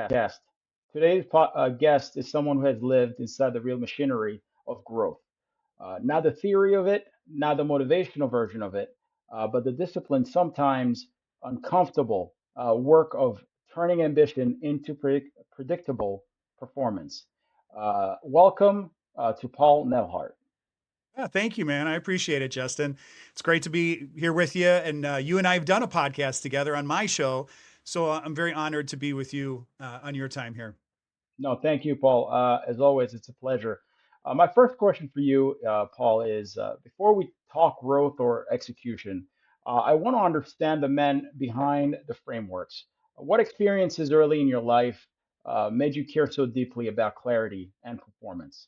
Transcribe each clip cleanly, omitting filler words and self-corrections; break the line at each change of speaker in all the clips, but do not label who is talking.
guest. Today's guest is someone who has lived inside the real machinery of growth. Not the theory of it, not the motivational version of it, but the discipline, sometimes uncomfortable work of turning ambition into predictable performance. Welcome to Paul Nelhart.
Yeah, thank you, man. I appreciate it, Justin. It's great to be here with you. And you and I have done a podcast together on my show. So I'm very honored to be with you on your time here.
No, thank you, Paul. As always, it's a pleasure. My first question for you, Paul, is before we talk growth or execution, I want to understand the men behind the frameworks. What experiences early in your life made you care so deeply about clarity and performance?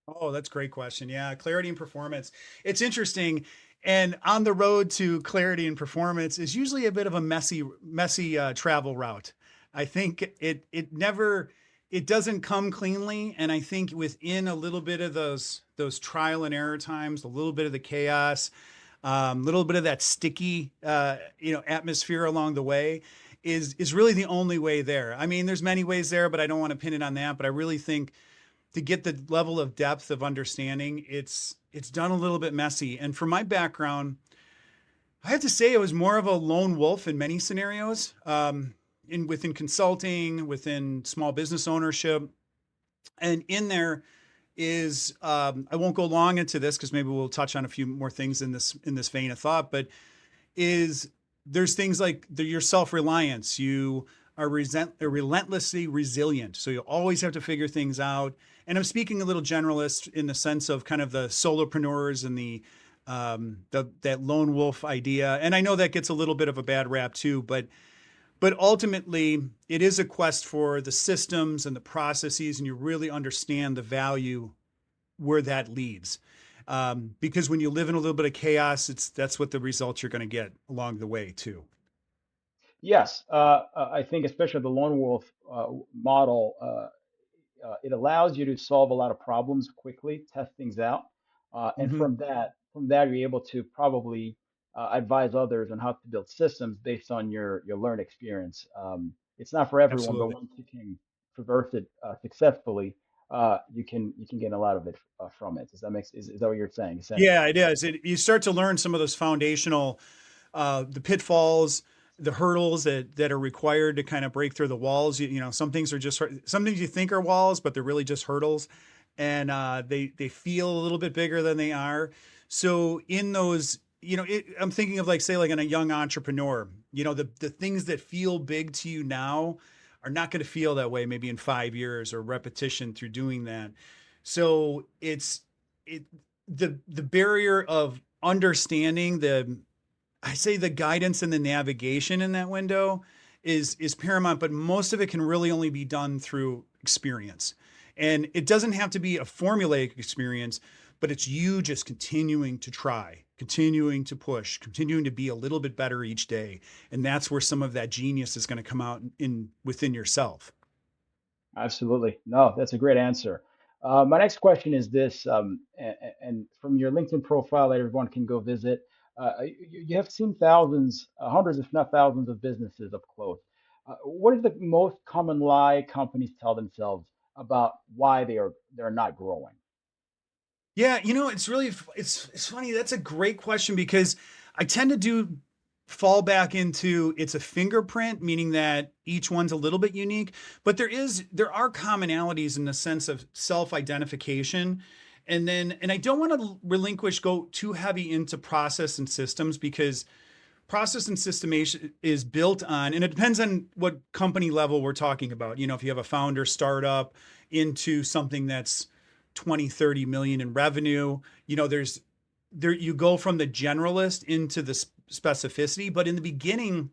Oh, that's a great question. Yeah, clarity and performance. It's interesting. And on the road to clarity and performance is usually a bit of a messy travel route. I think it doesn't come cleanly. And I think within a little bit of those trial and error times, a little bit of the chaos, a little bit of that sticky, atmosphere along the way is really the only way there. I mean, there's many ways there, but I don't want to pin it on that. But I really think to get the level of depth of understanding, it's done a little bit messy. And for my background, I have to say it was more of a lone wolf in many scenarios, in within consulting, within small business ownership, and in there is I won't go long into this because maybe we'll touch on a few more things in this vein of thought, but is there's things like your self-reliance. You are relentlessly resilient. So you always have to figure things out. And I'm speaking a little generalist in the sense of kind of the solopreneurs and that lone wolf idea. And I know that gets a little bit of a bad rap too, but ultimately it is a quest for the systems and the processes, and you really understand the value where that leads. Because when you live in a little bit of chaos, that's what the results you're going to get along the way too.
Yes, I think especially the lone wolf model. It allows you to solve a lot of problems quickly, test things out, and
Hmm.
from that you're able to probably advise others on how to build systems based on your learned experience. It's not for everyone, but
Absolutely.
once you can traverse it successfully, you can gain a lot of it from it. Is that what you're saying
Yeah,
essentially?
it is. You start to learn some of those foundational, the pitfalls, the hurdles that are required to kind of break through the walls. Some things are some things you think are walls, but they're really just hurdles, and they feel a little bit bigger than they are. So in those, I'm thinking of like say like in a young entrepreneur, the things that feel big to you now are not going to feel that way maybe in 5 years or repetition through doing that. So it the barrier of understanding I say the guidance and the navigation in that window is paramount, but most of it can really only be done through experience. And it doesn't have to be a formulaic experience, but it's you just continuing to try, continuing to push, continuing to be a little bit better each day. And that's where some of that genius is going to come out in within yourself.
Absolutely. No, that's a great answer. My next question is this, and from your LinkedIn profile that everyone can go visit, you have seen thousands, hundreds, if not thousands, of businesses up close. What is the most common lie companies tell themselves about why they're not growing?
Yeah, it's really it's funny. That's a great question because I tend to do fall back into it's a fingerprint, meaning that each one's a little bit unique, but there are commonalities in the sense of self-identification. And I don't want to go too heavy into process and systems because process and systemation is built on, and it depends on what company level we're talking about. If you have a founder startup into something that's 20, 30 million in revenue, you go from the generalist into the specificity. But in the beginning,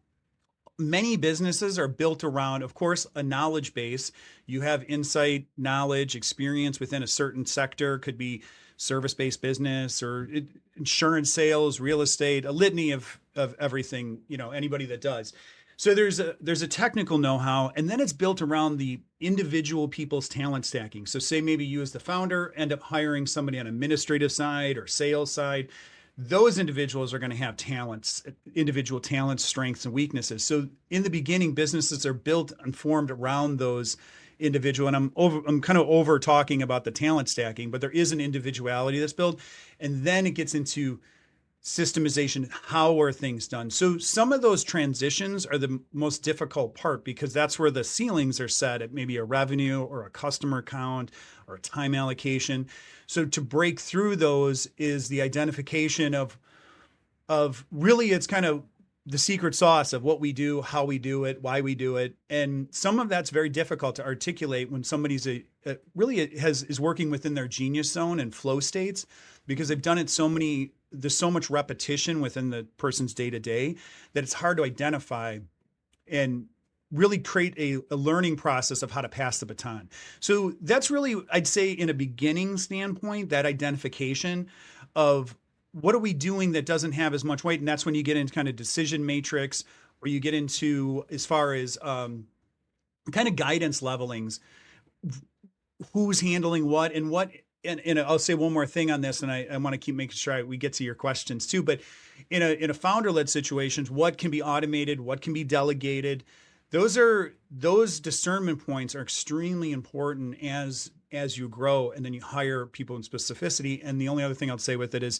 many businesses are built around, of course, a knowledge base. You have insight, knowledge, experience within a certain sector, could be service-based business or insurance sales, real estate, a litany of everything, anybody that does. So there's a technical know-how, and then it's built around the individual people's talent stacking. So say maybe you as the founder end up hiring somebody on administrative side or sales side. those individuals are going to have talents, individual talents, strengths, and weaknesses. So in the beginning, businesses are built and formed around those individual. And I'm kind of over talking about the talent stacking, but there is an individuality that's built, and then it gets into systemization. How are things done? So some of those transitions are the most difficult part because that's where the ceilings are set at maybe a revenue or a customer count or a time allocation. So to break through those is the identification of really it's kind of the secret sauce of what we do, how we do it, why we do it. And some of that's very difficult to articulate when somebody's is working within their genius zone and flow states because they've done it there's so much repetition within the person's day to day that it's hard to identify and really create a learning process of how to pass the baton. So that's really, I'd say in a beginning standpoint, that identification of what are we doing that doesn't have as much weight? And that's when you get into kind of decision matrix, or you get into as far as kind of guidance levelings, who's handling what and what. And I'll say one more thing on this, and I want to keep making sure we get to your questions too. But in a founder-led situations, what can be automated, what can be delegated? Those discernment points are extremely important as you grow, and then you hire people in specificity. And the only other thing I'll say with it is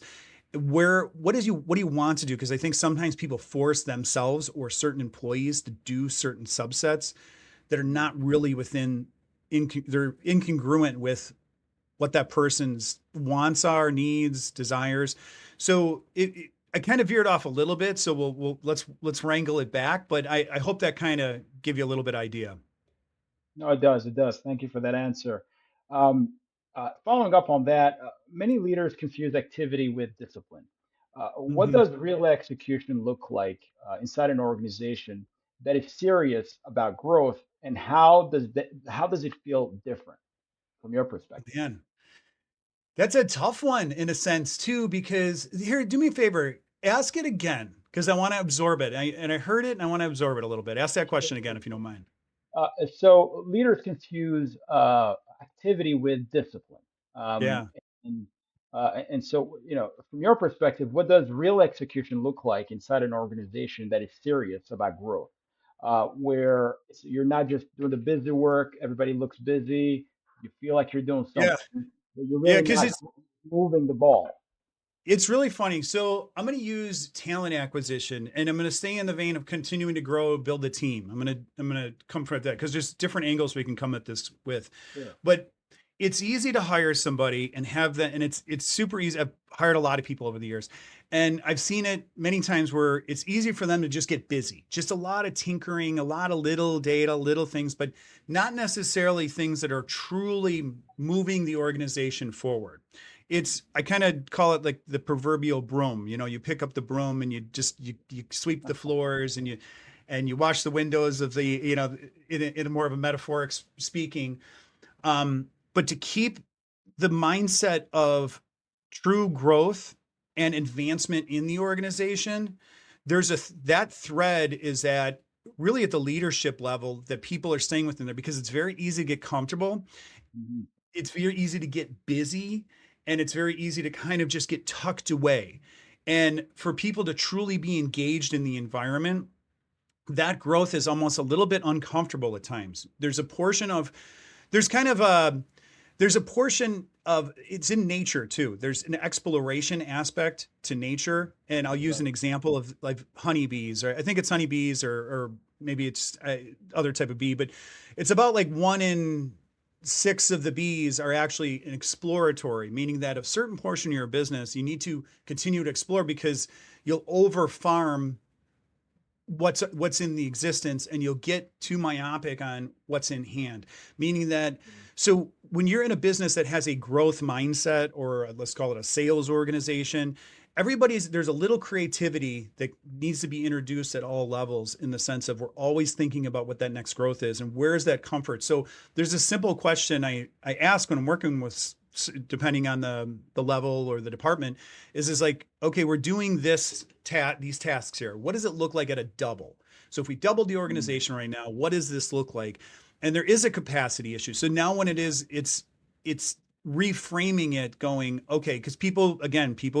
what do you want to do? Because I think sometimes people force themselves or certain employees to do certain subsets that are not really they're incongruent with what that person's wants are, needs, desires. So I kind of veered off a little bit. So let's wrangle it back. But I hope that kind of give you a little bit idea.
No, it does. It does. Thank you for that answer. Following up on that, many leaders confuse activity with discipline. What
Mhm.
does real execution look like inside an organization that is serious about growth, and how does it feel different from your perspective?
Man, that's a tough one in a sense too, because here, do me a favor, ask it again because I want to absorb it. And I heard it and I want to absorb it a little bit. Ask that question again if you don't mind.
So leaders confuse activity with discipline. Um,
Yeah.
and, and so, from your perspective, what does real execution look like inside an organization that is serious about growth? Where you're not just doing the busy work, everybody looks busy, you feel like you're doing
Yeah.
something, but you're
Yeah.
really
Because
not moving the ball.
it's really funny. So I'm going to use talent acquisition, and I'm going to stay in the vein of continuing to grow, build a team. I'm going to come from that because there's different angles we can come at this with.
Sure.
But it's easy to hire somebody and have that, and it's super easy. I've hired a lot of people over the years, and I've seen it many times where it's easy for them to just get busy, just a lot of tinkering, a lot of little data, little things, but not necessarily things that are truly moving the organization forward. I kind of call it like the proverbial broom. You pick up the broom and you sweep the floors and you wash the windows of the, in a more of a metaphoric speaking. But to keep the mindset of true growth and advancement in the organization, that thread is at really at the leadership level that people are staying within there because it's very easy to get comfortable.
Mhm.
It's very easy to get busy, and it's very easy to kind of just get tucked away. And for people to truly be engaged in the environment, that growth is almost a little bit uncomfortable at times. There's kind of a there's a portion of it's in nature too. There's an exploration aspect to nature, and I'll use
Right.
an example of like honeybees, or I think it's honeybees, or maybe it's other type of bee, but it's about like 1 in 6 of the bees are actually an exploratory, meaning that a certain portion of your business you need to continue to explore because you'll over farm what's in the existence and you'll get too myopic on what's in hand, meaning that so when you're in a business that has a growth mindset, or let's call it a sales organization, there's a little creativity that needs to be introduced at all levels, in the sense of we're always thinking about what that next growth is and where's that comfort. So there's a simple question I ask when I'm working with, depending on the level or the department, is like, okay, we're doing these tasks here. What does it look like at a double? So if we doubled the
Mm.
organization right now, what does this look like? And there is a capacity issue. So now when it's reframing it, going, okay, because people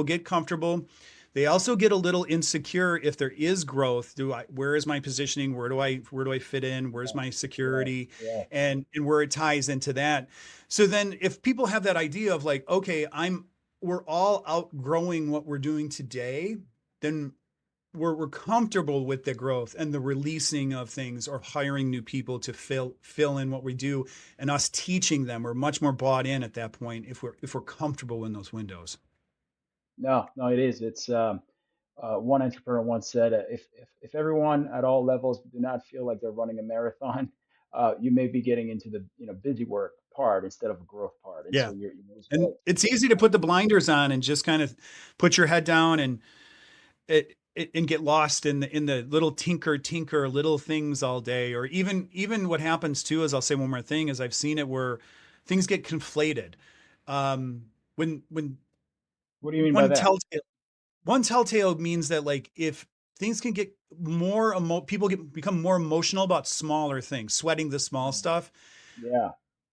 get comfortable. They also get a little insecure if there is growth. Where is my positioning? Where do I fit in? Where's my
Yeah,
security?
yeah.
And where it ties into that. So then if people have that idea of like, okay, we're all outgrowing what we're doing today, then we're comfortable with the growth and the releasing of things or hiring new people to fill in what we do, and us teaching them. We're much more bought in at that point if we're comfortable in those windows.
No, no, it is. It's one entrepreneur once said, if everyone at all levels do not feel like they're running a marathon, you may be getting into the busy work part instead of a growth part, and
Yeah.
so you're losing
And
out.
it's easy to put the blinders on and just kind of put your head down and get lost in the little tinker little things all day. Or even what happens too is, I'll say one more thing, is I've seen it where things get conflated. When
What do you mean by
one
that?
telltale one telltale means that, like, if things can get people become more emotional about smaller things, sweating the small stuff,
Yeah,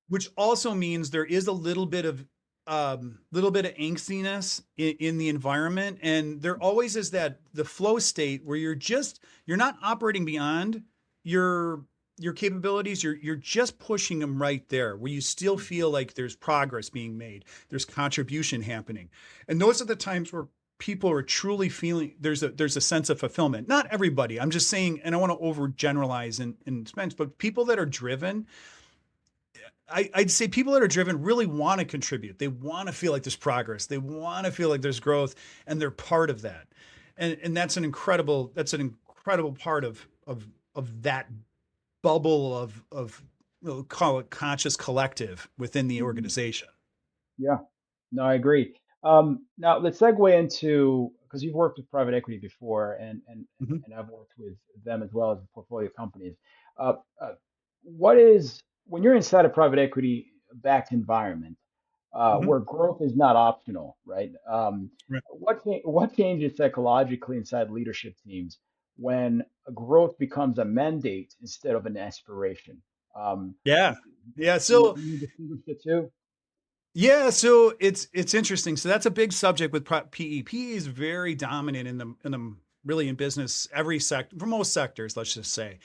which also means there is a little bit of angstiness in the environment. And there always is that the flow state where you're not operating beyond your your capabilities. You're just pushing them right there, where you still feel like there's progress being made, there's contribution happening. And those are the times where people are truly feeling there's a sense of fulfillment. Not everybody, I'm just saying, and I want to overgeneralize and spend, but people that are driven, I'd say people that are driven really want to contribute. They want to feel like there's progress. They want to feel like there's growth, and they're part of that. And that's an incredible part of that bubble of we'll call it conscious collective within the
hmm,
organization.
yeah. No, I agree. Now let's segue into, because you've worked with private equity before,
Mhm,
and I've worked with them as well as portfolio companies. Uh, uh, what is, when you're inside a private equity backed environment,
mhm.
where growth is not optional, right?
Right.
What changes psychologically inside leadership teams when growth becomes a mandate instead of an aspiration? Um,
Yeah.
do
Yeah.
do you distinguish the two?
Yeah, so it's interesting. So that's a big subject with PE. PE is very dominant in the really in business, every sector, for most sectors, let's just say.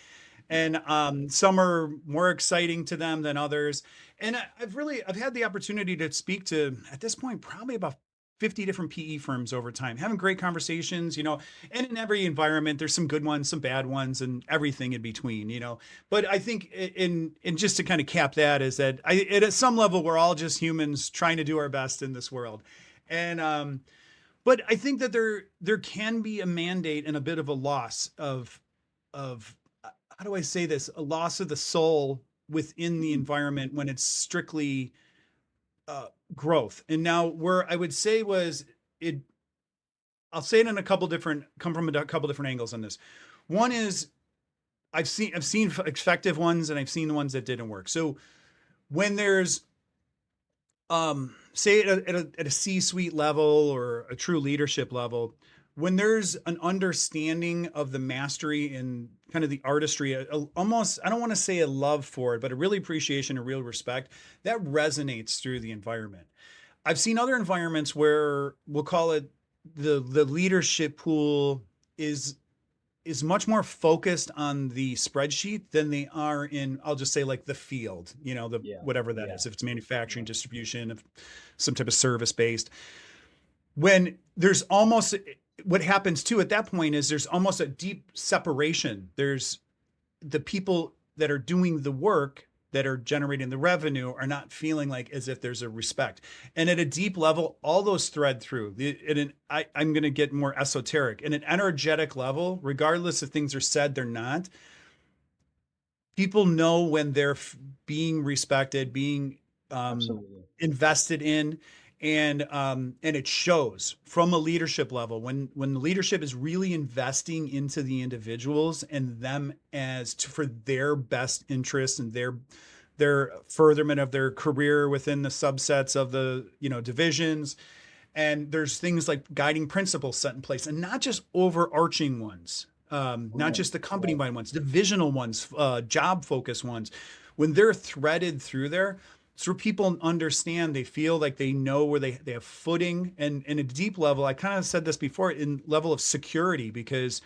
Yeah.
And some are more exciting to them than others. And I've had the opportunity to speak to, at this point, probably about 50 different PE firms over time, having great conversations, and in every environment, there's some good ones, some bad ones, and everything in between. But I think in just to kind of cap that, is that at some level, we're all just humans trying to do our best in this world. And but I think that there can be a mandate and a bit of a loss of how do I say this? A loss of the soul within the
Mm,
environment when it's strictly uh, growth. And now, where I would say was it, I'll say it in a couple different, come from a couple different angles on this. One is I've seen effective ones, and I've seen the ones that didn't work. So when there's say at a C-suite level or a true leadership level, when there's an understanding of the mastery and kind of the artistry, almost, I don't want to say a love for it, but a real appreciation, a real respect, that resonates through the environment. I've seen other environments where we'll call it the leadership pool is is much more focused on the spreadsheet than they are in, I'll just say, like the field, the
yeah,
whatever that
yeah,
is, if it's manufacturing,
yeah.
distribution, of some type of service based. When there's almost, what happens too at that point is there's almost a deep separation. There's the people that are doing the work, that are generating the revenue, are not feeling like as if there's a respect. And at a deep level, all those thread through. I'm going to get more esoteric. In an energetic level, regardless if things are said, they're not. People know when they're being respected, being
Absolutely.
invested in, and it shows from a leadership level when the leadership is really investing into the individuals and them for their best interest and their furtherment of their career within the subsets of the divisions. And there's things like guiding principles set in place, and not just overarching ones, not
Right,
just the company
right.
wide ones, divisional ones, job focused ones. When they're threaded through there, so people understand, they feel like they know where they have footing, and in a deep level, I kind of said this before, in level of security, because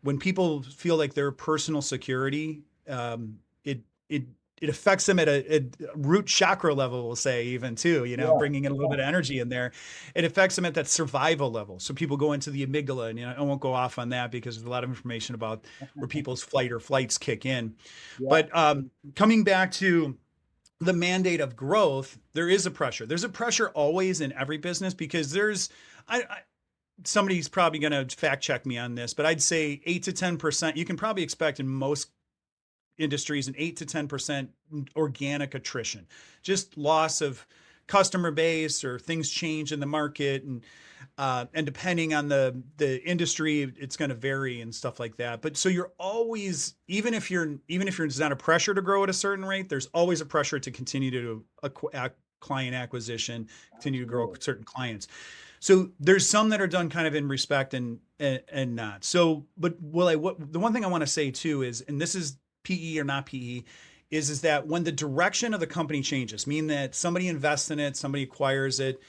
when people feel like their personal security, it it it affects them at a root chakra level, we'll say, even too,
Yeah,
bringing in a little
yeah,
bit of energy in there. It affects them at that survival level. So people go into the amygdala, and I won't go off on that because there's a lot of information about where people's flight or flights kick in.
yeah,
But coming back to the mandate of growth, there is a pressure. There's a pressure always in every business, because I somebody's probably going to fact check me on this, but I'd say 8 to 10%. You can probably expect in most industries an 8 to 10% organic attrition, just loss of customer base, or things change in the market, and depending on the industry, it's going to vary and stuff like that. But so you're always, even if there's not a pressure to grow at a certain rate, there's always a pressure to continue to client acquisition, continue to grow
absolutely.
certain clients. So there's some that are done kind of in respect, and not. So, but what the one thing I want to say too is, and this is PE or not PE, is that when the direction of the company changes, meaning that somebody invests in it, somebody acquires it,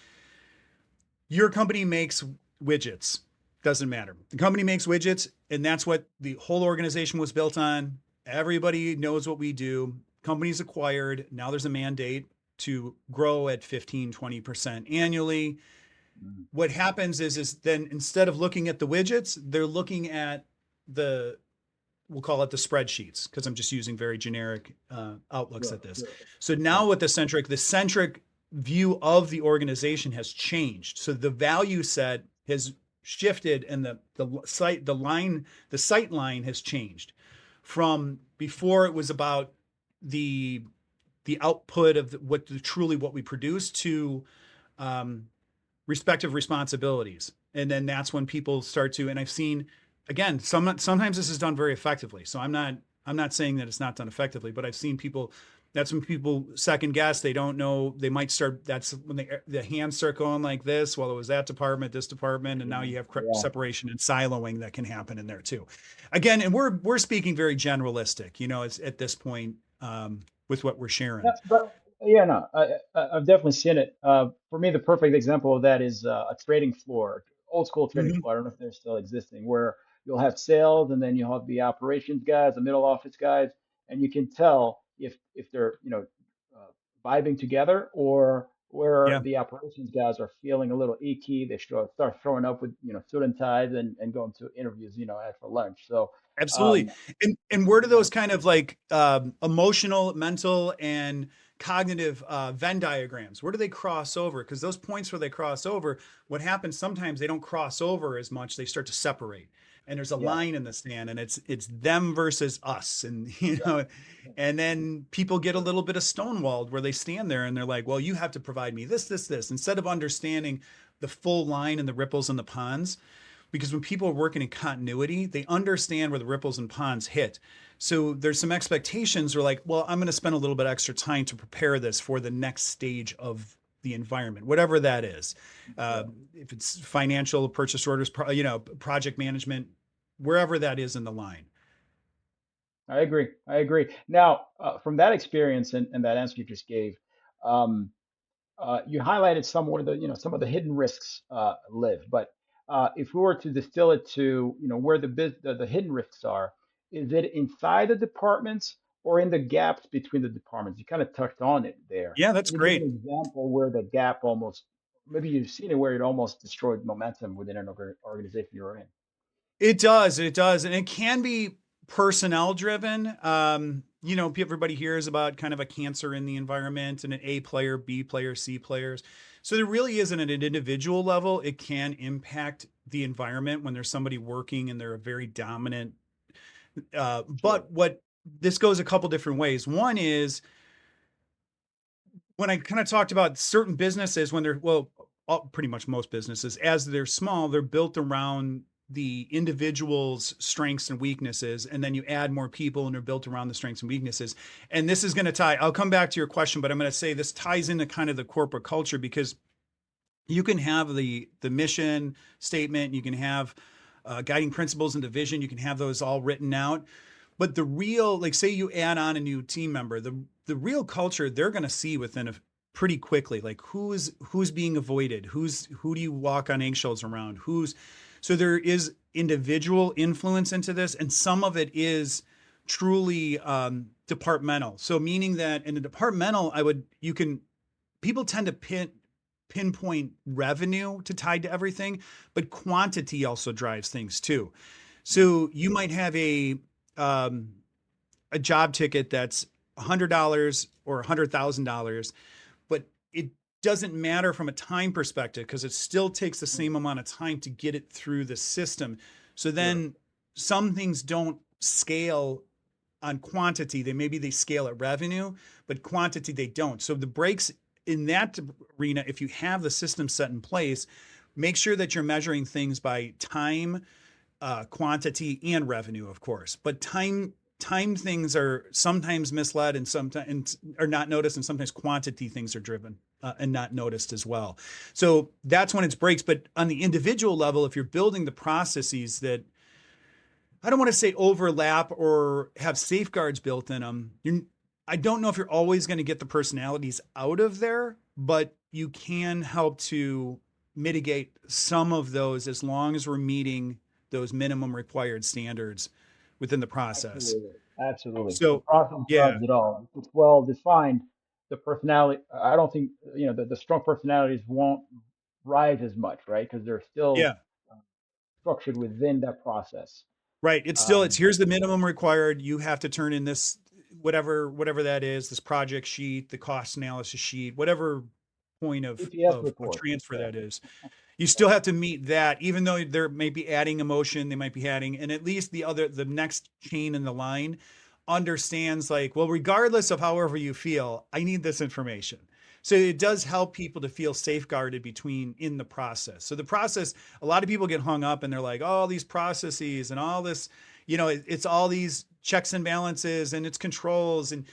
your company makes widgets. Doesn't matter. The company makes widgets, and that's what the whole organization was built on. Everybody knows what we do. Companies acquired. Now there's a mandate to grow at 15, 20% annually.
Mhm.
What happens is then, instead of looking at the widgets, they're looking at the, we'll call it the spreadsheets, because I'm just using very generic outlooks
Sure,
at this.
sure.
So
Yeah,
now with the centric view of the organization has changed. So the value set has shifted, and the sight line has changed. From before, it was about the output of what we produce, to um, respective responsibilities. And then that's when people start to, and I've seen, again, sometimes this is done very effectively. So I'm not saying that it's not done effectively, but I've seen people, that's when people second guess. They don't know, they might start, that's when the hands start going like this. Well, it was that department, this department, and now you have
yeah.
separation and siloing that can happen in there too. Again, and we're speaking very generalistic, it's at this point, with what we're
Yeah,
sharing.
but yeah, no, I've definitely seen it. For me, the perfect example of that is a trading floor, old school trading
Mhm.
floor. I don't know if they're still existing, where you'll have sales, and then you'll have the operations guys, the middle office guys, and you can tell if they're vibing together, or where
Yeah.
the operations guys are feeling a little icky. They start showing up with suit and ties, and going to interviews after lunch. So
Absolutely.
um,
And where do those kind of like emotional, mental, and cognitive Venn diagrams, where do they cross over? Because those points where they cross over, what happens sometimes, they don't cross over as much. They start to separate. And there's a
yeah,
line in the sand, and it's them versus us. And
yeah,
and then people get a little bit of stonewalled, where they stand there and they're like, well, you have to provide me this, instead of understanding the full line and the ripples and the ponds. Because when people are working in continuity, they understand where the ripples and ponds hit. So there's some expectations where, like, well, I'm going to spend a little bit extra time to prepare this for the next stage of the environment, whatever that is.
yeah.
If it's financial, purchase orders, project management, wherever that is in the line.
I agree. I agree. Now, from that experience, and that answer you just gave, um, you highlighted some of the hidden risks live. But if we were to distill it to where the hidden risks are, is it inside the departments or in the gaps between the departments? You kind of touched on it there.
Yeah, that's
Can you give an
great.
example where the gap almost, maybe you've seen it where it almost destroyed momentum within an organization you're in?
It does, and it can be personnel driven. Everybody hears about kind of a cancer in the environment, and an A player, B player, C players. So there really isn't at an individual level. It can impact the environment when there's somebody working and they're a very dominant.
Sure.
But what this goes a couple different ways. One is when I kind of talked about certain businesses, when they're, well, pretty much most businesses, as they're small, they're built around the individual's strengths and weaknesses, and then you add more people and they're built around the strengths and weaknesses. And this is going to I'll come back to your question, but I'm going to say this ties into kind of the corporate culture, because you can have the mission statement, you can have guiding principles and the vision, you can have those all written out, But the real, like, say you add on a new team member, the real culture they're going to see within a pretty quickly, like who's being avoided, who do you walk on eggshells around, who's so there is individual influence into this, and some of it is truly departmental. So meaning that in a departmental, you can people tend to pinpoint revenue to tied to everything, but quantity also drives things too. So you might have um, a job ticket that's $100 or $100,000, but it doesn't matter from a time perspective because it still takes the same amount of time to get it through the system. So
Sure.
then some things don't scale on quantity. They scale at revenue, but quantity they don't. So the breaks in that arena, if you have the system set in place, make sure that you're measuring things by time, quantity, and revenue, of course. But time things are sometimes misled and sometimes are not noticed, and sometimes quantity things are driven and not noticed as well. So that's when it's breaks. But on the individual level, if you're building the processes that I don't want to say overlap or have safeguards built in them, I don't know if you're always going to get the personalities out of there, but you can help to mitigate some of those as long as we're meeting those minimum required standards within the process.
Absolutely. Absolutely. The
So,
process
yeah,
drives it all. If it's well defined, the personality, I don't think, the strong personalities won't rise as much, right? Because they're still
yeah,
uh, structured within that process.
right. It's
Um,
here's the minimum required. You have to turn in this whatever that is, this project sheet, the cost analysis sheet, whatever point
EPS
of
report.
transfer
Yeah.
that is. You
Yeah.
still have to meet that, even though they're maybe adding emotion, they might be adding, and at least the next chain in the line understands like, well, regardless of however you feel, I need this information. So it does help people to feel safeguarded between in the process. So the process, a lot of people get hung up and they're like, oh, these processes and all this, it's all these checks and balances and it's controls and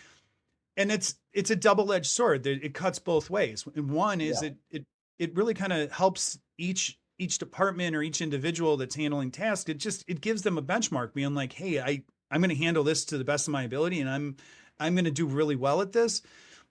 it's a double-edged sword. It cuts both ways. And one is
Yeah.
it really kind of helps each department or each individual that's handling tasks. It gives them a benchmark, being like, hey, I'm going to handle this to the best of my ability, and I'm going to do really well at this.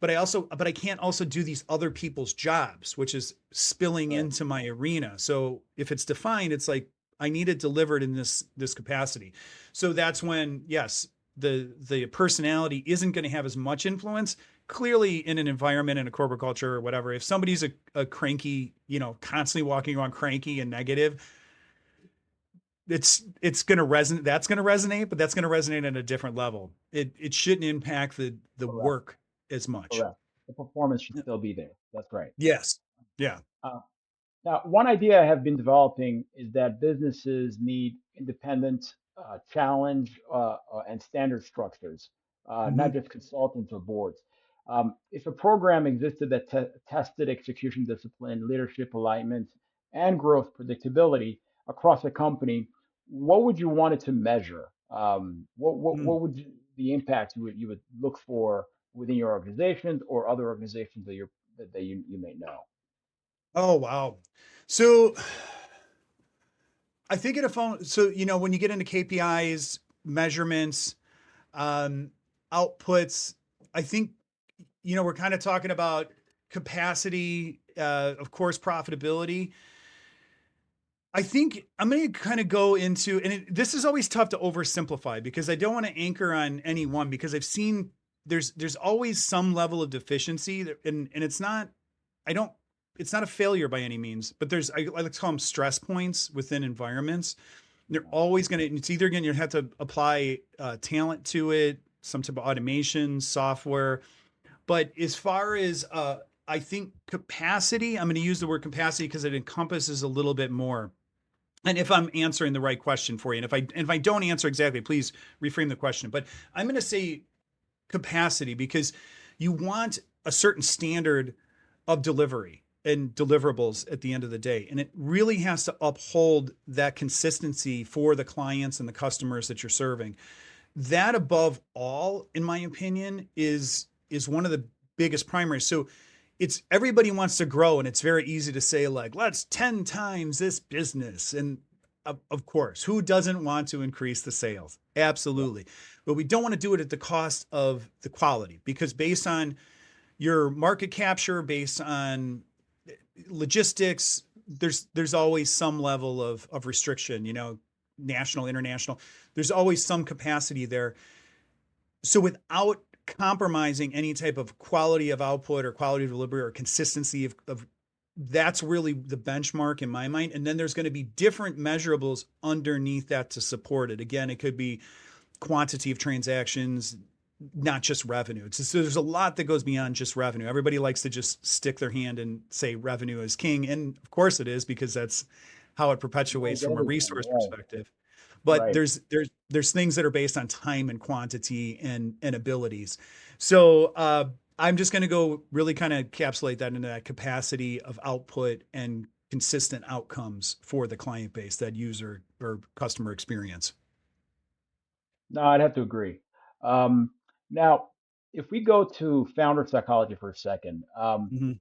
But I can't also do these other people's jobs, which is spilling
Right.
into my arena. So if it's defined, it's like I need it delivered in this capacity. So that's when, yes, the personality isn't going to have as much influence. Clearly, in an environment in a corporate culture or whatever, if somebody's a cranky, constantly walking around cranky and negative, it's going to resonate. That's going to resonate, but that's going to resonate at a different level. It shouldn't impact the
Correct.
work as much.
Correct. The performance should still be there. That's right.
Yes. Yeah.
Uh, Now, one idea I have been developing is that businesses need independent challenge and standard structures, not
Hmm.
just consultants or boards. If a program existed that tested execution discipline, leadership alignment, and growth predictability across a company, what would you want it to measure? What would the impact you would look for within your organizations or other organizations that you may know?
Oh, wow. So I think in a phone, so when you get into KPIs, measurements, um, outputs, I think we're kind of talking about capacity, of course, profitability. I think I'm going to kind of go into, and this is always tough to oversimplify because I don't want to anchor on any one because I've seen there's always some level of deficiency and it's not, I don't, it's not a failure by any means, but I like to call them stress points within environments. They're always going to, it's either going to have to apply talent to it, some type of automation, software. But as far as, I think capacity, I'm going to use the word capacity because it encompasses a little bit more. And if I'm answering the right question for you, and if I don't answer exactly, please reframe the question. But I'm going to say capacity because you want a certain standard of delivery and deliverables at the end of the day. And it really has to uphold that consistency for the clients and the customers that you're serving. That above all, in my opinion, is one of the biggest primaries. So it's everybody wants to grow and it's very easy to say like, let's 10 times this business. And of course, who doesn't want to increase the sales? Absolutely. But we don't want to do it at the cost of the quality, because based on your market capture, based on logistics, there's always some level of restriction, national, international. There's always some capacity there. So without compromising any type of quality of output or quality of delivery or consistency of that's really the benchmark in my mind. And then there's going to be different measurables underneath that to support it. Again, it could be quantity of transactions, not just revenue. So there's a lot that goes beyond just revenue. Everybody likes to just stick their hand and say revenue is king. And of course it is, because that's how it perpetuates
Drives
from a
everything.
resource
Right.
perspective. But
Right.
there's things that are based on time and quantity and abilities. So I'm just going to go really kind of encapsulate that into that capacity of output and consistent outcomes for the client base, that user or customer experience.
No, I'd have to agree. Um, Now, if we go to founder psychology for a second,
Mhm.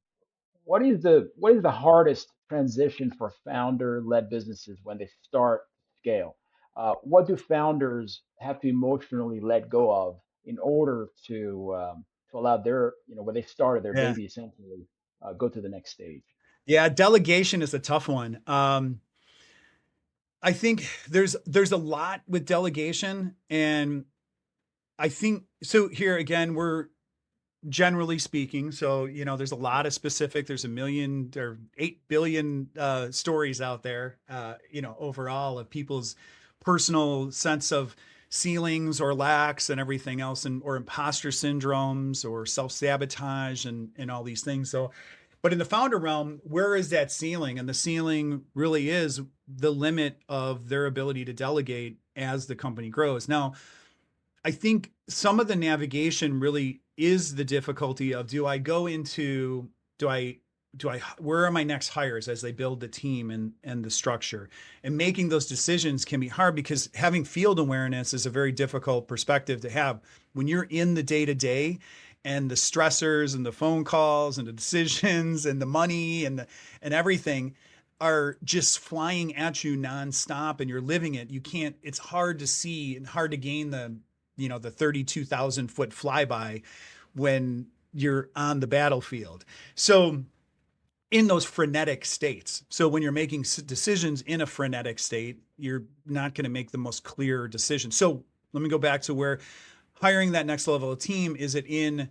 what is the hardest transition for founder-led businesses when they start to scale? What do founders have to emotionally let go of in order to allow their, when they started their
Yeah.
baby, essentially, go to the next stage?
Yeah, delegation is a tough one. I think there's a lot with delegation, and I think so. Here again, we're generally speaking. So there's a lot of specific. There's a million or 8 billion stories out there. Overall of people's personal sense of ceilings or lacks and everything else, and or imposter syndromes or self sabotage and all these things. So but in the founder realm, where is that ceiling? And the ceiling really is the limit of their ability to delegate as the company grows. Now, I think some of the navigation really is the difficulty of, do I where are my next hires as they build the team and the structure, and making those decisions can be hard, because having field awareness is a very difficult perspective to have when you're in the day to day, and the stressors and the phone calls and the decisions and the money and everything are just flying at you nonstop, and you're living it. You can't, it's hard to see and hard to gain the 32,000-foot flyby when you're on the battlefield. So in those frenetic states. So when you're making decisions in a frenetic state, you're not going to make the most clear decision. So let me go back to where hiring that next level of team, is it in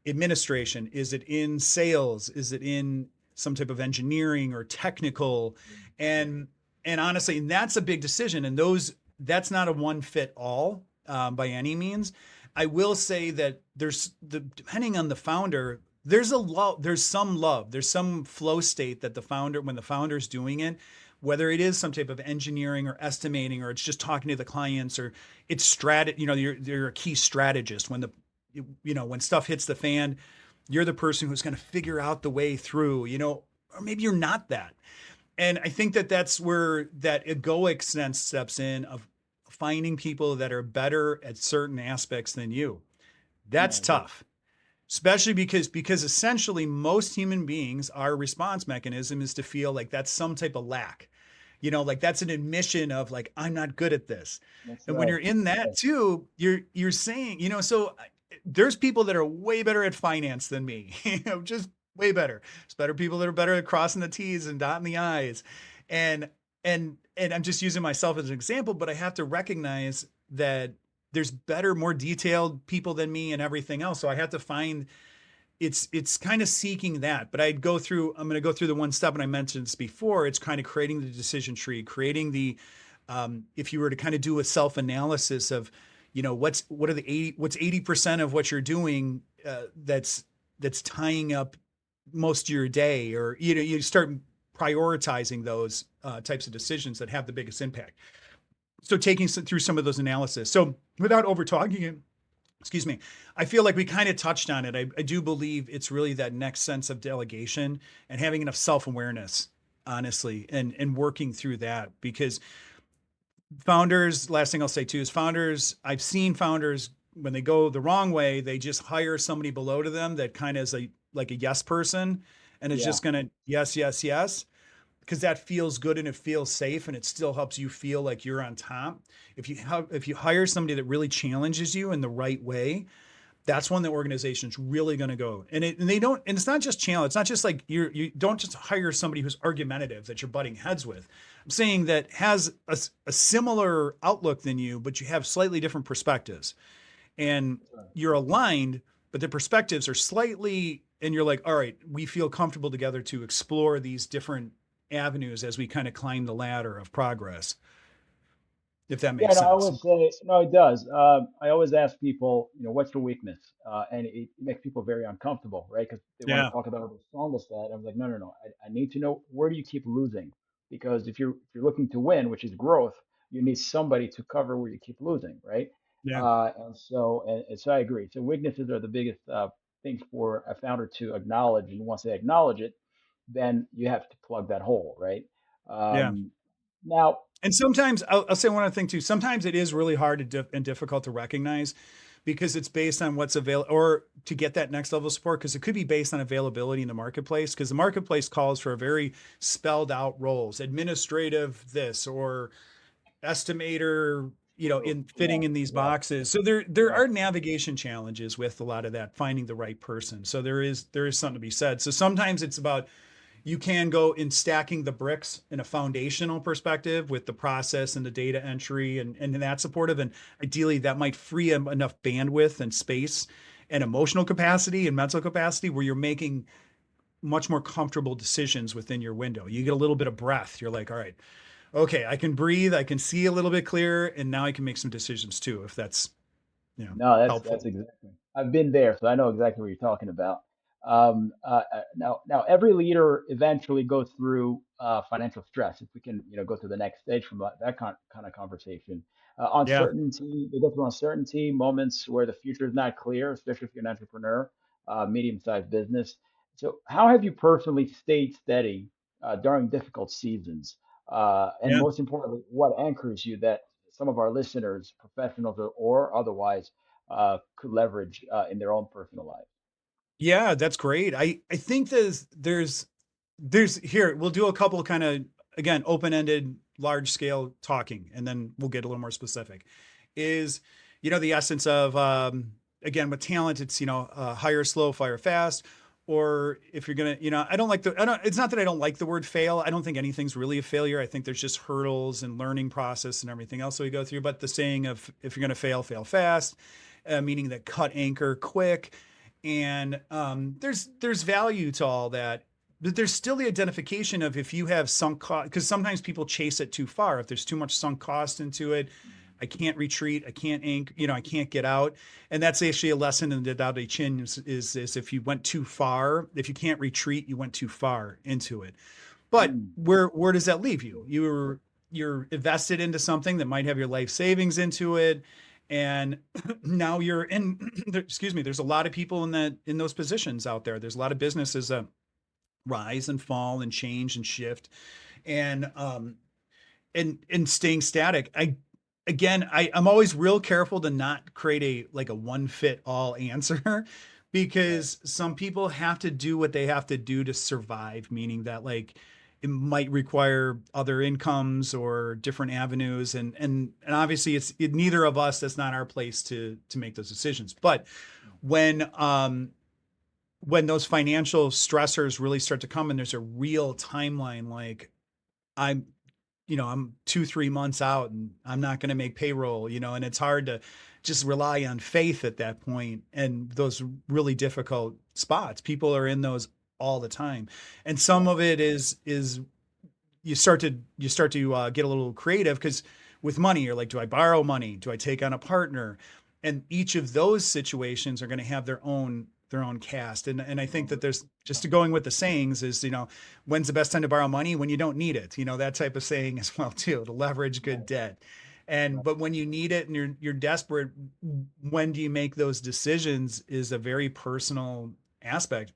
administration? Is it in sales? Is it in some type of engineering or technical? And honestly, and that's a big decision. And that's not a one fit all by any means. I will say that depending on the founder, there's some love, there's some flow state that when the founder's doing it, whether it is some type of engineering or estimating, or it's just talking to the clients, or it's you're a key strategist when when stuff hits the fan, you're the person who's going to figure out the way through, or maybe you're not that. And I think that's where that egoic sense steps in, of finding people that are better at certain aspects than you.
Yeah,
That's
I agree.
tough, especially because essentially most human beings, our response mechanism is to feel like that's some type of lack, like that's an admission of like, I'm not good at this.
That's
And when
right.
you're in that
Right.
too, you're saying, so there's people that are way better at finance than me, just way better. There's better people that are better at crossing the T's and dotting the I's. And and I'm just using myself as an example, but I have to recognize that there's better, more detailed people than me and everything else. So I have to find, it's kind of seeking that. But I'm going to go through the one step, and I mentioned this before. It's kind of creating the decision tree, creating if you were to kind of do a self analysis of, what's 80% of what you're doing, that's tying up most of your day, or you start prioritizing those types of decisions that have the biggest impact. So taking through some of those analysis. So without over talking it, excuse me, I feel like we kind of touched on it. I do believe it's really that next sense of delegation and having enough self-awareness, honestly, and working through that. Because founders, last thing I'll say too is, I've seen founders, when they go the wrong way, they just hire somebody below to them that kind of is like a yes person, and is
Yeah.
just gonna yes, yes, yes. because that feels good and it feels safe and it still helps you feel like you're on top. If you hire somebody that really challenges you in the right way, that's when the organization's really going to go. And they don't, and it's not just challenge. It's not just like you don't just hire somebody who's argumentative that you're butting heads with. I'm saying that has a similar outlook than you, but you have slightly different perspectives and you're aligned, but the perspectives are slightly, and you're like, all right, we feel comfortable together to explore these different avenues as we kind of climb the ladder of progress, if that
Yeah,
makes
no, I
sense.
always say, no, it does. I always ask people, what's your weakness? And it makes people very uncomfortable, right? Because they want to
Yeah.
talk about the strongest side. I was like, no, no, no. I need to know, where do you keep losing? Because if you're looking to win, which is growth, you need somebody to cover where you keep losing, right?
Yeah.
And so I agree. So weaknesses are the biggest things for a founder to acknowledge. And once they acknowledge it, then you have to plug that hole, right?
Yeah.
Um, now,
And sometimes I'll say one other thing too. Sometimes it is really hard and difficult to recognize because it's based on what's available or to get that next level of support because it could be based on availability in the marketplace because the marketplace calls for a very spelled out roles, administrative this or estimator, in
yeah,
fitting in these
yeah,
boxes. So there
yeah.
are navigation challenges with a lot of that, finding the right person. So there is something to be said. So sometimes it's about you can go in stacking the bricks in a foundational perspective with the process and the data entry and that supportive. And ideally that might free up enough bandwidth and space and emotional capacity and mental capacity where you're making much more comfortable decisions within your window. You get a little bit of breath. You're like, all right, okay, I can breathe, I can see a little bit clearer, and now I can make some decisions too, if that's,
No, that's
helpful.
exactly. I've been there, so I know exactly what you're talking about. Now every leader eventually goes through financial stress. If we can, go to the next stage from that kind of conversation,
Yeah.
uncertainty. They go through uncertainty moments where the future is not clear, especially if you're an entrepreneur, medium-sized business. So, how have you personally stayed steady during difficult seasons? And
Yeah.
most importantly, what anchors you that some of our listeners, professionals or otherwise, could leverage in their own personal life?
Yeah, that's great. I think there's here, we'll do a couple kind of again, open-ended, large scale talking, and then we'll get a little more specific. Is, the essence of again, with talent, it's, hire slow, fire fast. Or if you're gonna, I don't, it's not that I don't like the word fail. I don't think anything's really a failure. I think there's just hurdles and learning process and everything else that we go through. But the saying of if you're gonna fail, fail fast, meaning that cut anchor quick and there's value to all that, but there's still the identification of if you have sunk cost because sometimes people chase it too far. If there's too much sunk cost into it, I can't retreat, I can't anchor, I can't get out. And that's actually a lesson in the Tao Te Ching is if you went too far, if you can't retreat, you went too far into it. But
Mm,
where does that leave you? You're invested into something that might have your life savings into it, and now you're in. Excuse me. There's a lot of people in those positions out there. There's a lot of businesses that rise and fall and change and shift, and staying static. I'm always real careful to not create a one fit all answer
right.
because some people have to do what they have to do to survive, meaning that it might require other incomes or different avenues and obviously neither of us, that's not our place to make those decisions. But when when those financial stressors really start to come and there's a real timeline like I'm I'm 2, 3 months out and I'm not going to make payroll, and it's hard to just rely on faith at that point. And those really difficult spots, people are in those all the time. And some
Yeah.
of it is you start to get a little creative because with money, you're like, do I borrow money? Do I take on a partner? And each of those situations are going to have their own cast. And I think that there's just going with the sayings is, when's the best time to borrow money? When you don't need it, that type of saying as well too, to leverage good
Right.
debt. And
Right.
but when you need it and you're desperate, when do you make those decisions is a very personal aspect.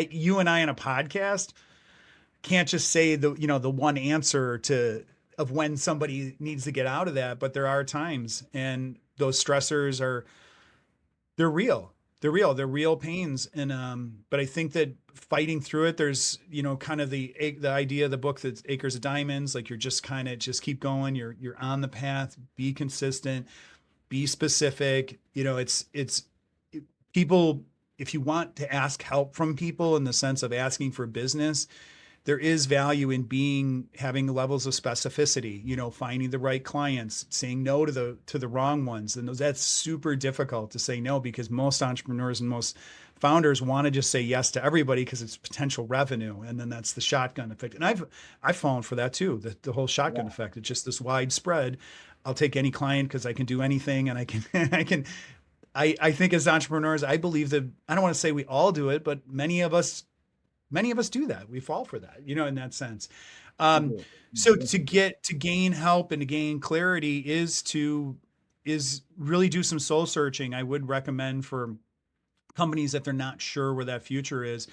You and I on a podcast can't just say the one answer to of when somebody needs to get out of that, but there are times and those stressors they're real. They're real pains. And, but I think that fighting through it, there's, you know, kind of the idea of the book that's Acres of Diamonds, like you're just kind of just keep going. You're on the path, be consistent, be specific. You know, people, if you want to ask help from people in the sense of asking for business, there is value in having levels of specificity, you know, finding the right clients, saying no to the wrong ones. And that's super difficult to say no, because most entrepreneurs and most founders want to just say yes to everybody because it's potential revenue. And then that's the shotgun effect. And I've fallen for that too, the whole shotgun
Yeah.
effect. It's just this widespread. I'll take any client because I can do anything, and I can I think as entrepreneurs, I believe that, I don't want to say we all do it, but many of us do that. We fall for that, you know, in that sense.
We
Um,
do.
so
Definitely do.
to gain help and to gain clarity is really do some soul searching. I would recommend for companies, if they're not sure where that future is,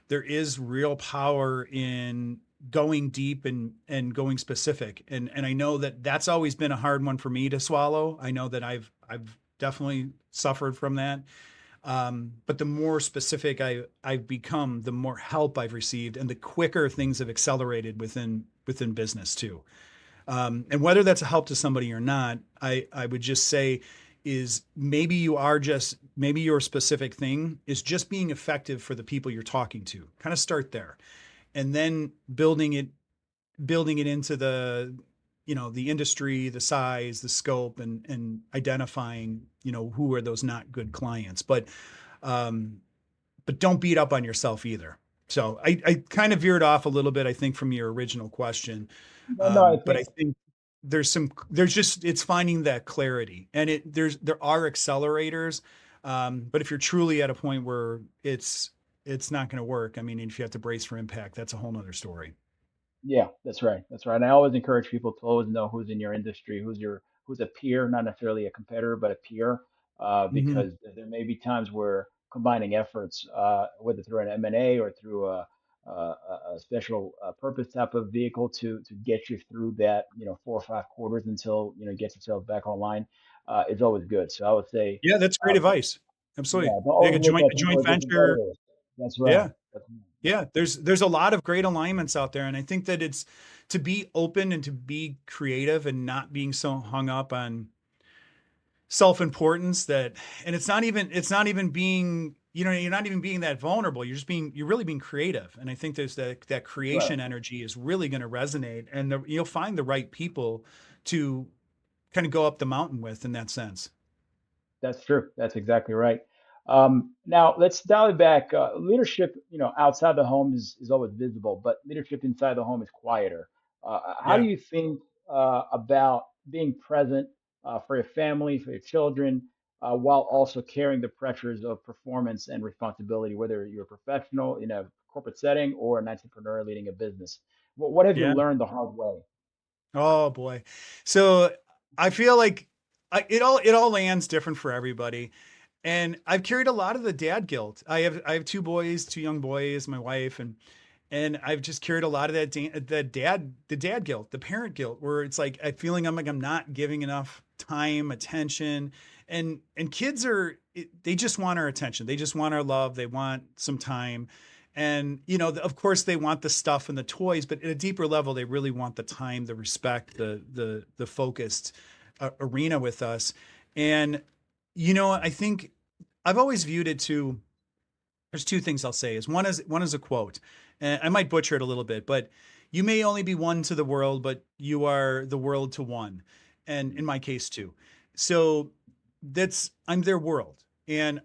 there is real power in going deep and going specific. And I know that that's always been a hard one for me to swallow. I know that I've definitely suffered from that. But the more specific I've become, the more help I've received, and the quicker things have accelerated within business too. And whether that's a help to somebody or not, I would just say is maybe your specific thing is just being effective for the people you're talking to. Kind of start there, and then building it into the, you know, the industry, the size, the scope, and identifying, you know, who are those not good clients. Um, but don't beat up on yourself either. So I kind of veered off a little bit, I think, from your original question.
No, no, I
But I
think,
think there's just, it's finding that clarity, and there are accelerators. But if you're truly at a point where it's not going to work, I mean, if you have to brace for impact, that's a whole nother story.
yeah, that's right. That's right. And I always encourage people to always know who's in your industry, who's a peer, not necessarily a competitor, but a peer,
Hmm.
because there may be times where combining efforts, whether through an M&A or through a special purpose type of vehicle to get you through that, 4 or 5 quarters until get yourself back online, is always good. So I would say,
Yeah, that's great advice. Absolutely.
yeah, don't
Like
always look at
a
people
joint
as your
venture.
competitors. That's right.
Yeah.
That's right.
Yeah, there's a lot of great alignments out there, and I think that it's to be open and to be creative and not being so hung up on self-importance that, and it's not even being, you know, you're not even being that vulnerable. You're really being creative. And I think there's that
That's right.
creation energy is really going to resonate, and you'll find the right people to kind of go up the mountain with in that sense.
That's true. That's exactly right. Now let's dial it back. Leadership, outside the home is always visible, but leadership inside the home is quieter. How do
Yeah.
you think about being present for your family, for your children, while also carrying the pressures of performance and responsibility, whether you're a professional in a corporate setting or an entrepreneur leading a business? What have you
Yeah.
learned the hard way?
Oh boy. So I feel like it all lands different for everybody. And I've carried a lot of the dad guilt. I have two boys, two young boys, my wife, and I've just carried a lot of the dad guilt, the parent guilt, where it's like I feeling I'm not giving enough time, attention, and kids they just want our attention. They just want our love. They want some time. And, you know, of course they want the stuff and the toys, but at a deeper level, they really want the time, the respect, the focused arena with us. And, you know, I think I've always viewed it to, there's two things I'll say. One is a quote, and I might butcher it a little bit, but you may only be one to the world, but you are the world to one. And in my case too. So I'm their world. And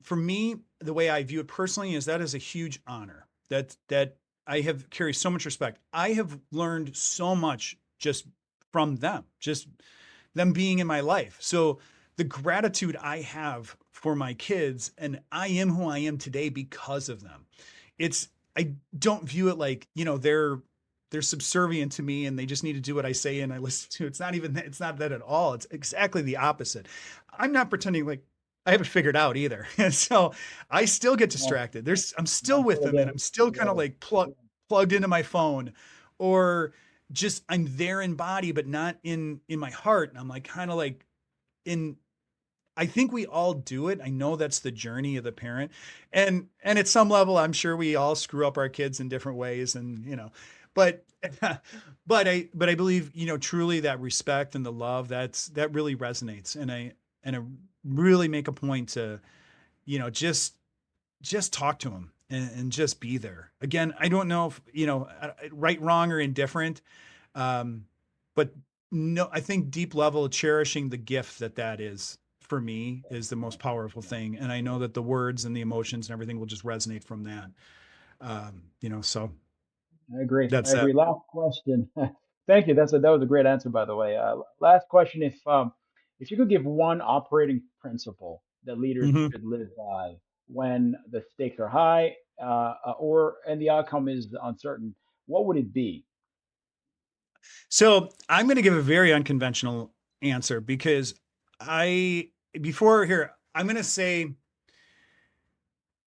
for me, the way I view it personally is that is a huge honor that I have carry so much respect. I have learned so much just from them, just them being in my life. So the gratitude I have for my kids, and I am who I am today because of them. It's I don't view it like, you know, they're subservient to me and they just need to do what I say and I listen to. It's not that at all. It's exactly the opposite. I'm not pretending like I haven't figured out either. And so I still get
No,
distracted. I'm still
one
with
foot
them, and
ahead
I'm
of
still
the
kind of
other.
like plugged into my phone, or just I'm there in body but not in my heart, and I'm like kind of like in I think we all do it. I know that's the journey of the parent. And at some level I'm sure we all screw up our kids in different ways and but but I believe, truly that respect and the love that really resonates and I really make a point to, just talk to them and just be there. Again, I don't know if, right, wrong, or indifferent. Um, but no, I think deep level cherishing the gift that is for me is the most powerful thing. And I know that the words and the emotions and everything will just resonate from that. So
I agree. I
that's that.
agree. Last question. Thank you. That was a great answer, by the way. Last question. If you could give one operating principle that leaders
Mhm.
should live by when the stakes are high, or and the outcome is uncertain, what would it be?
So I'm going to give a very unconventional answer because I, before here, I'm going to say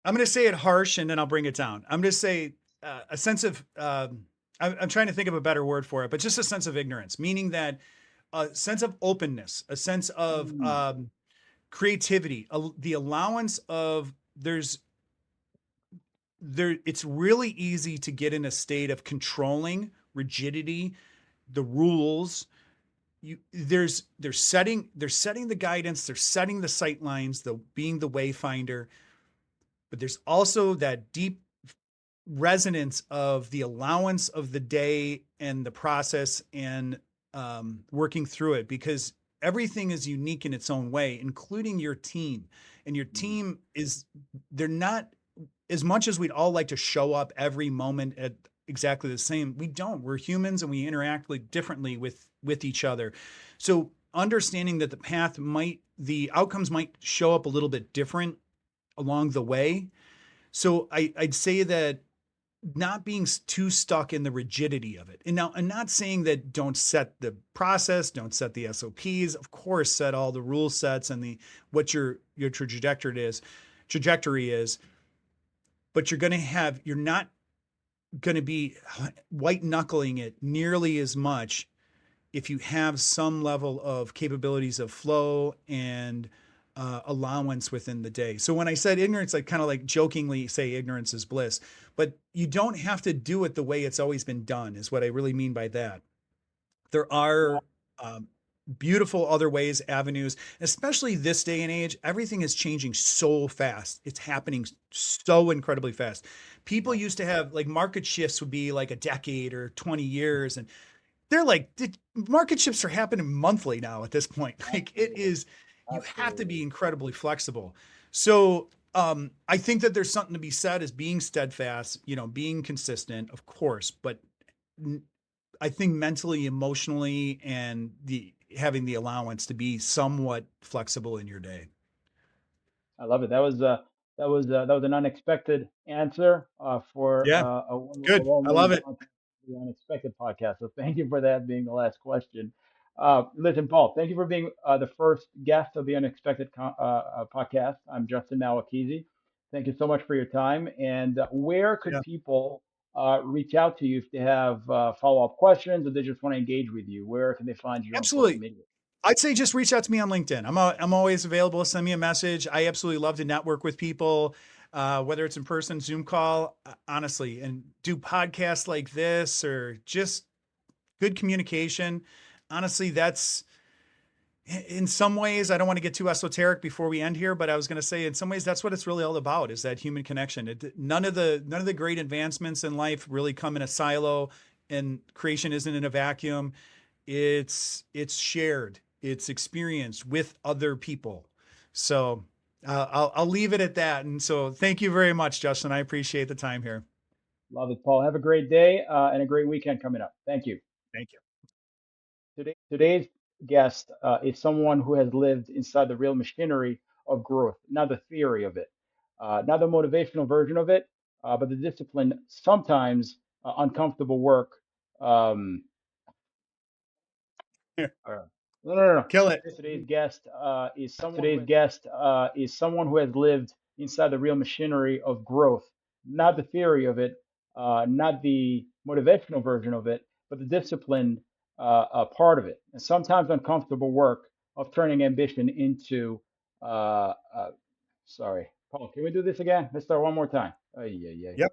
it harsh and then I'll bring it down. I'm going to say a sense of, I'm trying to think of a better word for it, but just a sense of ignorance, meaning that a sense of openness, a sense of
Hmm.
creativity, the allowance of it's really easy to get in a state of controlling rigidity, the rules. They're setting the guidance, they're setting the sight lines, the being the wayfinder, but there's also that deep resonance of the allowance of the day and the process and working through it because everything is unique in its own way, including your team. And your team they're not, as much as we'd all like to show up every moment at exactly the same, we don't. We're humans and we interact like differently with each other. So understanding that the outcomes might show up a little bit different along the way. So I'd say that not being too stuck in the rigidity of it. And now I'm not saying that don't set the process, don't set the SOPs. Of course, set all the rule sets and the what your trajectory is, but you're not going to be white knuckling it nearly as much if you have some level of capabilities of flow and allowance within the day. So when I said ignorance, I kind of like jokingly say ignorance is bliss, but you don't have to do it the way it's always been done, is what I really mean by that. There
Yeah,
are um, beautiful other ways, avenues, especially this day and age. Everything is changing so fast. It's happening so incredibly fast. People
yeah,
used to have like market shifts would be like a decade or 20 years. And they're like, the market shifts are happening monthly now at this point. Like it
absolutely,
is, you have to
absolutely.
be incredibly flexible. So I think that there's something to be said as being steadfast, being consistent, of course, but I think mentally, emotionally, and the having the allowance to be somewhat flexible in your day.
I love it. That was an unexpected answer for
Yeah,
a
good. I love
well-known
it.
podcast, the unexpected podcast. So thank you for that being the last question. Listen, Paul, thank you for being the first guest of the unexpected podcast. I'm Justin Mahwikizi. Thank you so much for your time. And where could
Yeah,
people reach out to you if they have follow-up questions or they just want to engage with you? Where can they find you on social
absolutely.
media?
I'd say just reach out to me on LinkedIn. I'm always available. Send me a message. I absolutely love to network with people, whether it's in person, Zoom call, honestly, and do podcasts like this or just good communication. Honestly, that's in some ways, I don't want to get too esoteric before we end here, but I was going to say in some ways that's what it's really all about is that human connection. None of the great advancements in life really come in a silo, and creation isn't in a vacuum. It's shared, it's experienced with other people. So I'll leave it at that. And so thank you very much, Justin. I appreciate the time here.
Love it, Paul. Have a great day and a great weekend coming up. Thank you.
Thank you.
Today's guest is someone who has lived inside the real machinery of growth, not the theory of it, not the motivational version of it, but the discipline, sometimes uncomfortable work. Um,
Here,
uh, no, no, no, no.
kill it.
Today's guest is someone who has lived inside the real machinery of growth, not the theory of it, not the motivational version of it, but the disciplined part of it. And sometimes uncomfortable work of turning ambition into Uh, uh, sorry, Paul. Can we do this again? Let's start one more time. Ay, ay, ay.
Yep.